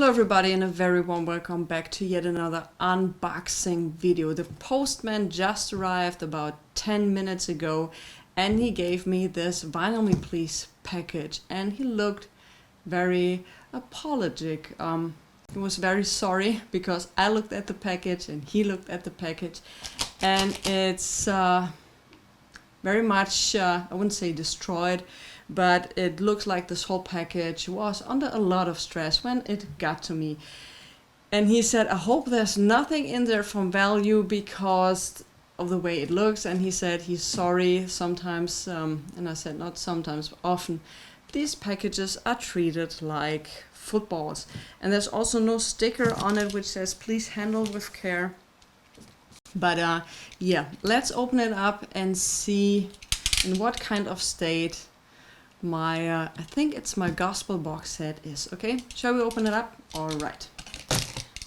Hello everybody and a very warm welcome back to yet another unboxing video. The postman just arrived about 10 minutes ago and he gave me this Vinyl Me Please package and he looked very apologetic. He was very sorry because I looked at the package and he looked at the package and it's very much, I wouldn't say destroyed, but it looks like this whole package was under a lot of stress when it got to me. And he said, I hope there's nothing in there from value because of the way it looks. And he said he's sorry sometimes, and I said not sometimes, often, these packages are treated like footballs. And there's also no sticker on it which says please handle with care. But yeah, let's open it up and see in what kind of state my, I think it's my gospel box set is. Okay, shall we open it up? All right.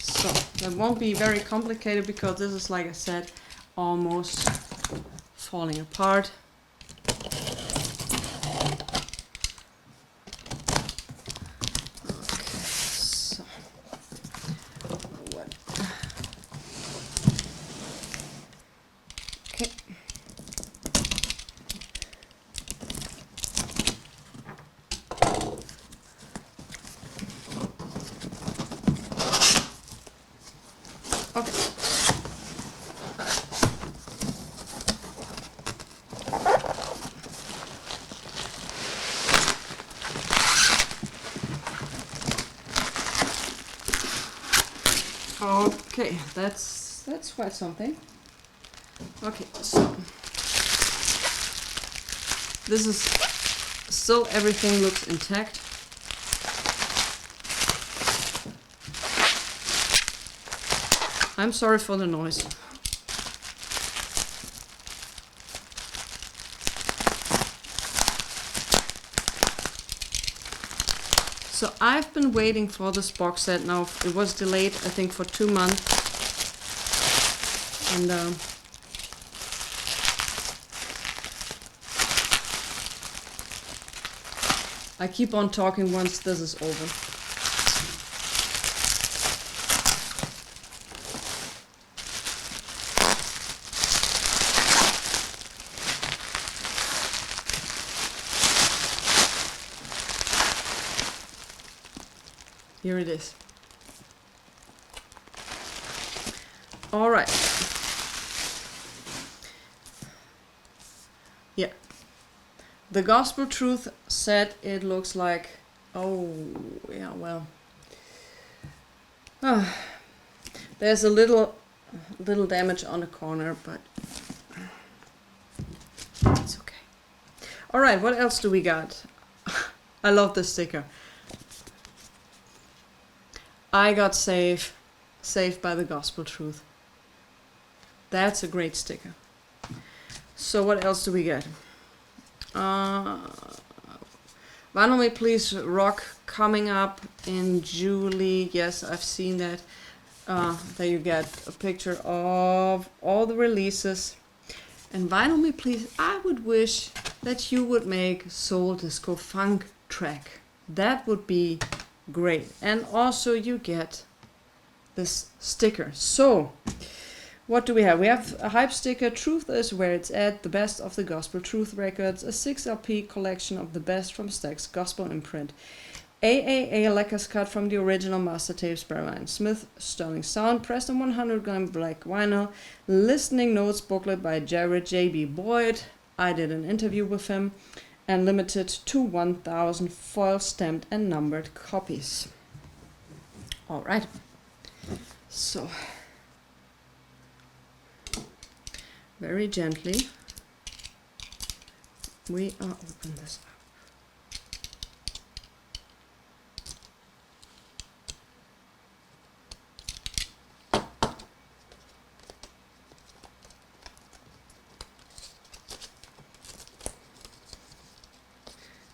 So that won't be very complicated because this is, like I said, almost falling apart. Okay. Okay, that's quite something. Okay, so this is still, everything looks intact. I'm sorry for the noise. So I've been waiting for this box set now. It was delayed, I think, for 2 months. And I keep on talking once this is over. Here it is. All right. Yeah. The Gospel Truth set, it looks like, oh, yeah, well. There's a little damage on the corner, but it's okay. All right, what else do we got? I love this sticker. I got saved by the Gospel Truth. That's a great sticker. So what else do we get? Vinyl Me Please Rock coming up in July. Yes, I've seen that. There you get a picture of all the releases. And Vinyl Me Please, I would wish that you would make Souldisco funk track. That would be great. And also you get this sticker. So what do we have? We have a hype sticker, Truth Is Where It's At, the best of the Gospel Truth records, a 6 LP collection of the best from Stack's gospel imprint, AAA Leckers cut from the original master tapes by Ryan Smith, sterling sound, pressed on 100-gram black vinyl, listening notes booklet by Jared J.B. Boyd. I did an interview with him. And limited to 1,000 foil stamped and numbered copies. All right. So very gently we are open this up.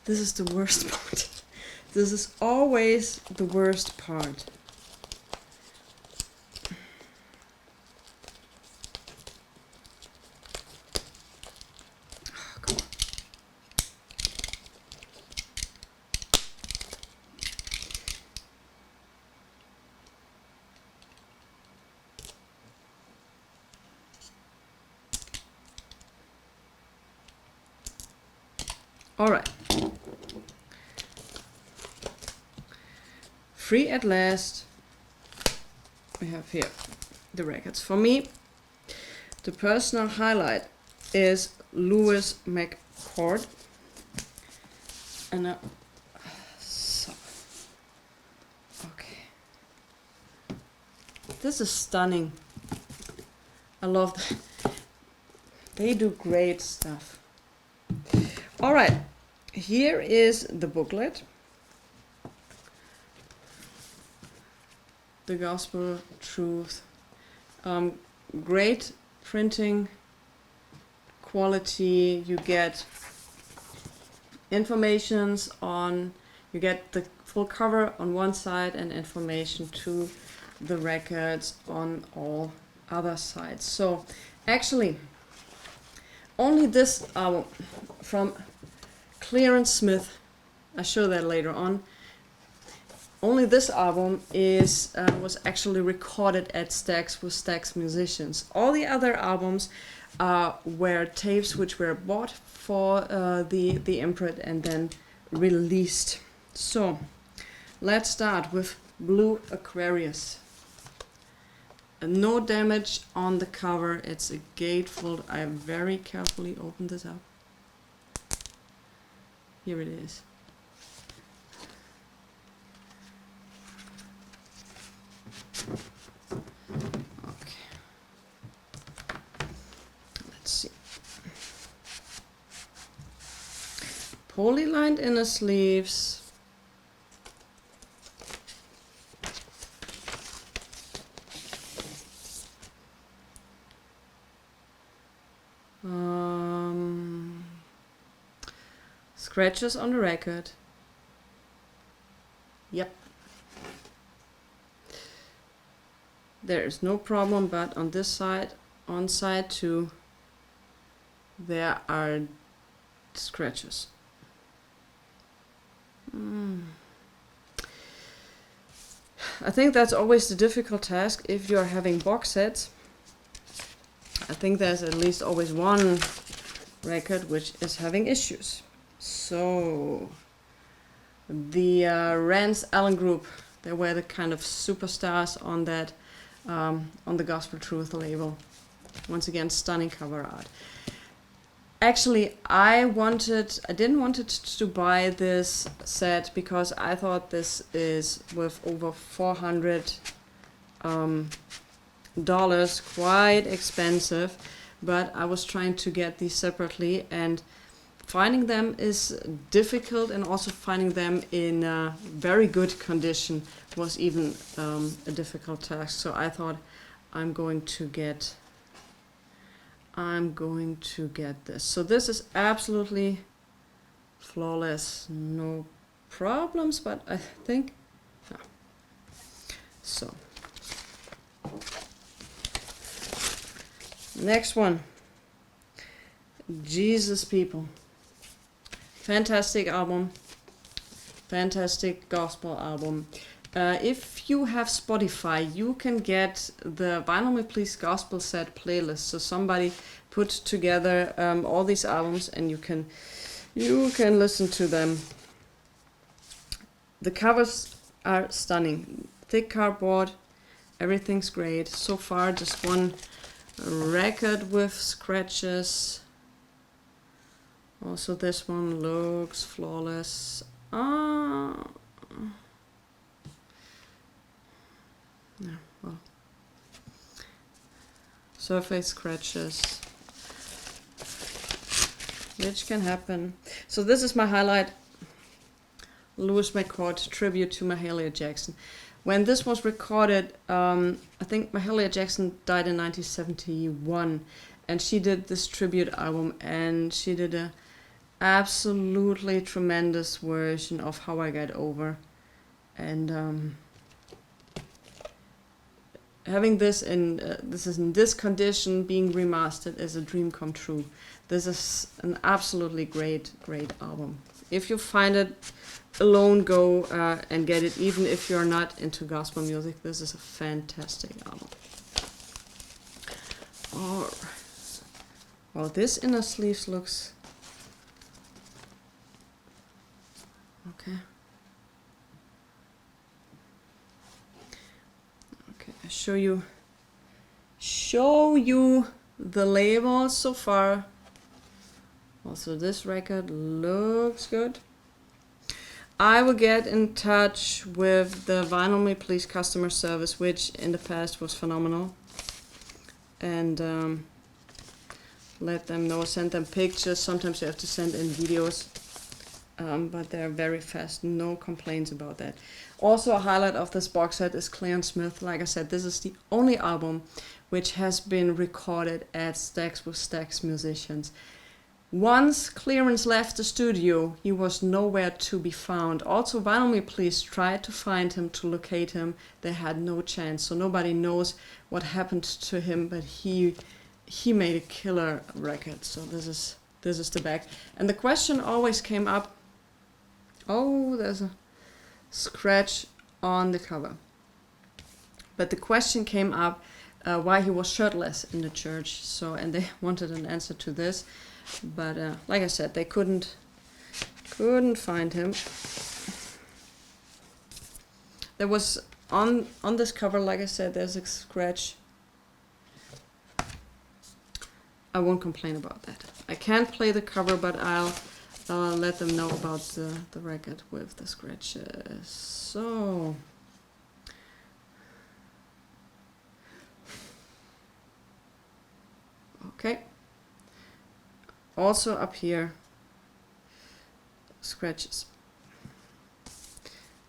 This is the worst part. This is always the worst part. Oh, come on. All right. Free at last. We have here the records. For me, the personal highlight is Lewis McCord. And so, okay. This is stunning. I love that. They do great stuff. All right, here is the booklet. The Gospel Truth. Great printing quality. You get informations on, you get the full cover on one side and information to the records on all other sides. So actually only this album from Clarence Smith, I'll show that later on. Only this album is was actually recorded at Stax with Stax musicians. All the other albums were tapes which were bought for the imprint and then released. So let's start with Blue Aquarius. No damage on the cover. It's a gatefold. I very carefully opened this up. Here it is. Okay. Let's see. Poly-lined inner sleeves. Scratches on the record. Yep. There is no problem, but on this side, on side 2, there are scratches. I think that's always the difficult task if you're having box sets. I think there's at least always one record which is having issues. So the Rance Allen group, they were the kind of superstars on that, on the Gospel Truth label. Once again, stunning cover art. Actually, I didn't want to buy this set because I thought this is with over $400 quite expensive, but I was trying to get these separately and finding them is difficult, and also finding them in very good condition was even a difficult task. So I thought I'm going to get this. So this is absolutely flawless, no problems, but I think no. So next one, Jesus People. Fantastic album, fantastic gospel album. If you have Spotify, you can get the Vinyl Me Please Gospel Set playlist. So somebody put together all these albums, and you can listen to them. The covers are stunning, thick cardboard, everything's great. So far, just one record with scratches. Also, this one looks flawless. Yeah, well, surface scratches, which can happen. So this is my highlight, Lewis McCord tribute to Mahalia Jackson. When this was recorded, I think Mahalia Jackson died in 1971, and she did this tribute album, and she did a absolutely tremendous version of How I Got Over. And having this in this condition, being remastered, is a dream come true. This is an absolutely great album. If you find it alone, go and get it. Even if you're not into gospel music, this is a fantastic album. Oh, well, this inner sleeves looks show you the labels so far. Also, this record looks good. I will get in touch with the Vinyl Me Please customer service, which in the past was phenomenal, and let them know, send them pictures. Sometimes you have to send in videos, but they're very fast, no complaints about that. Also, a highlight of this box set is Cleon Smith. Like I said, this is the only album which has been recorded at Stax with Stax musicians. Once Clearance left the studio, he was nowhere to be found. Also, Vinyl Me Please tried to find him, to locate him. They had no chance, so nobody knows what happened to him, but he made a killer record. So this is the back. And the question always came up, oh, there's a scratch on the cover. But the question came up why he was shirtless in the church. So, and they wanted an answer to this. But like I said, they couldn't find him. There was on this cover, like I said, there's a scratch. I won't complain about that. I can't play the cover, but I'll let them know about the record with the scratches. So okay. Also up here, scratches.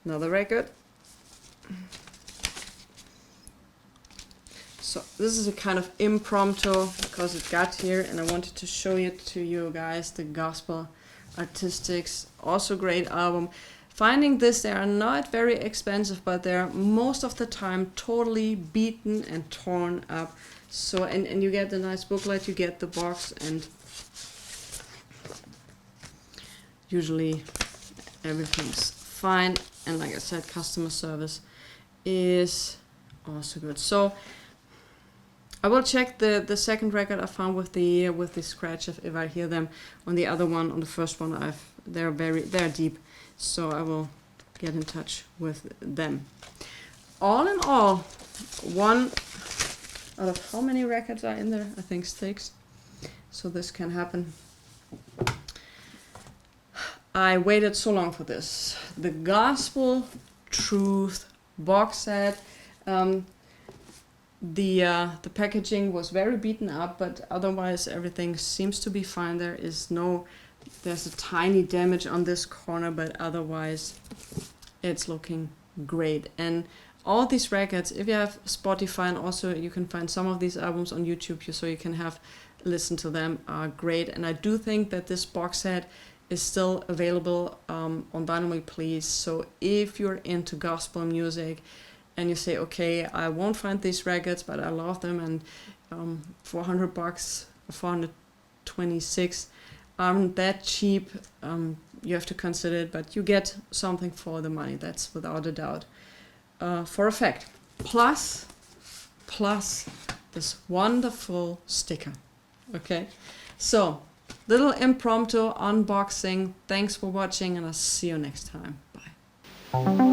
Another record. So this is a kind of impromptu because it got here and I wanted to show it to you guys. The Gospel Artistics, also great album. Finding this, they are not very expensive, but they're most of the time totally beaten and torn up. So and you get the nice booklet, you get the box, and usually everything's fine. And like I said, customer service is also good. So I will check the second record I found with the scratch if I hear them. On the other one, on the first one, they're deep. So I will get in touch with them. All in all, one out of how many records are in there? I think 6. So this can happen. I waited so long for this. The Gospel Truth box set. The packaging was very beaten up, but otherwise everything seems to be fine. There's a tiny damage on this corner, but otherwise it's looking great. And all these records, if you have Spotify, and also you can find some of these albums on YouTube, so you can listen to them, are great. And I do think that this box set is still available on Vinyl Me Please. So if you're into gospel music and you say, okay, I won't find these records, but I love them, and $400, $426 aren't that cheap, you have to consider it, but you get something for the money. That's without a doubt, for a fact. Plus this wonderful sticker. Okay, so little impromptu unboxing. Thanks for watching, and I'll see you next time. Bye.